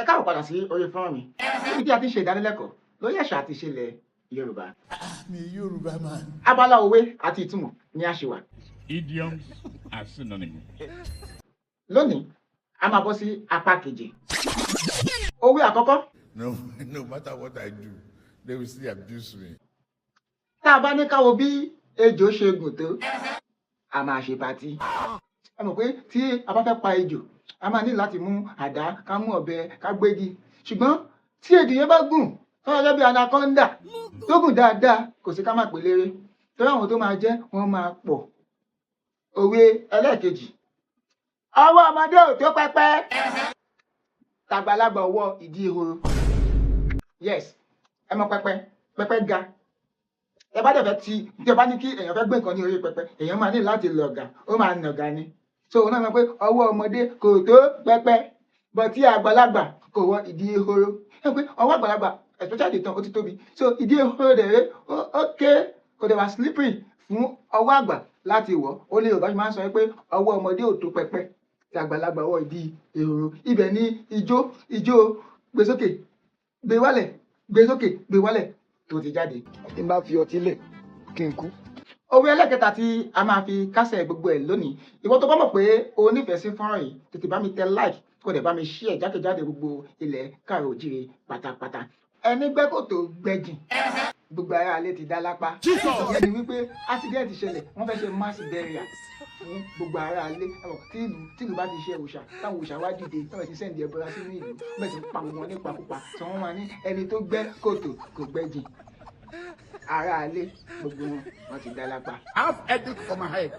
Ẹ káàbọ̀ padà sí orí fọ́nrán mi níbi tí a ti ń ṣe ìdánilẹ́kọ̀ọ́ lórí àṣà àti ìṣẹ̀lẹ̀ Yorùbá. Mi Yorùbá man. Abala òwe àti ìtumọ̀ ni a ṣe wà. Idioms are synonyms. Lónìí, a máa bọ́ sí apá keje. Òwe àkọ́kọ́. No matter what I do, they will still abuse me. Tá a bá ní ká wo bí ejò ṣe gùn tó, a máa ṣe patí. Ẹ mọ̀ pé tí a bá fẹ́ pa ejò, a máa ní láti mú àdá, ká mú ọ̀bẹ, ká gbégi. Ṣùgbọ́n tí ejò yẹn bá gùn, tó yẹ bí anaconda, tó gùn dáadáa, kò sí ká má pè léré. Torí àwọn tó máa jẹ, wọ́n máa pọ̀. Òwe ẹlẹ́ẹ̀kejì. Ọwọ́ ọmọdé ò tó pẹpẹ. Tàgbàlagbà ọwọ́ ìdí ehoro. Yes, ẹ mọ̀ pẹpẹ, pẹpẹ ga. Ẹ bá dẹ̀ fẹ́ tí ẹ bá ní kí èèyàn fẹ́ gbé nǹkan ní orí pẹpẹ, èèyàn máa ní láti lọ̀gà, ó máa nàgà ni. So òun náà mọ̀ pé ọwọ́ ọmọdé kò tó pẹpẹ, bọ̀ tí àgbàlagbà kò wọ ìdí ehoro. Ẹ pé ọwọ́ àgbàlagbà especially tán ó ti tóbi. So ìdí ehoro dẹ̀ rẹ́ ó ké kò dẹ̀ wá slippery fún ọwọ́ àgbà láti wọ̀. Ó lè Yorùbá máa ń sọ pé ọwọ́ ọmọdé ò tó pẹpẹ tí àgbàlagbà wọ ìdí ehoro. Ibẹ̀ ni ijó gbé sókè gbé wálẹ̀ gbé sókè gbé wálẹ̀ tó ti jáde. Tí n bá fi ọtí lẹ̀ kí n kú. Òwe ẹlẹ́kẹta tí a máa fi kásẹ̀ gbogbo ẹ̀ lónìí. Ìwọ tó bá mọ̀ pé o nífẹ̀ẹ́ sí fọ́nrán yìí tètè bá mi tẹ like kó dẹ̀ bá mi share jákèjádò gbogbo ilẹ̀ káàrọ̀ òjíire pátápátá. Ẹni gbẹ́ kòtò gbẹ́jìn gbogbo ará alẹ́ ti dá lápá. Ìyẹn ni wípé accident ṣẹlẹ̀ wọ́n fẹ́ ṣe mass burial fún gbogbo ará alẹ́ tí ìlú bá ti ṣe òòṣà táwọn òòṣà wá dìde táwọn ti sẹ́ǹdì ẹbọra sínú ìlú bẹ́ẹ̀ sì ń pa wọn nípakúpa tí wọ́n máa ní ẹni tó gbẹ́ kòtò kò gbẹ́jìn. Ará alẹ́ gbogbo wọn ti dá lápá. I have headache for my head.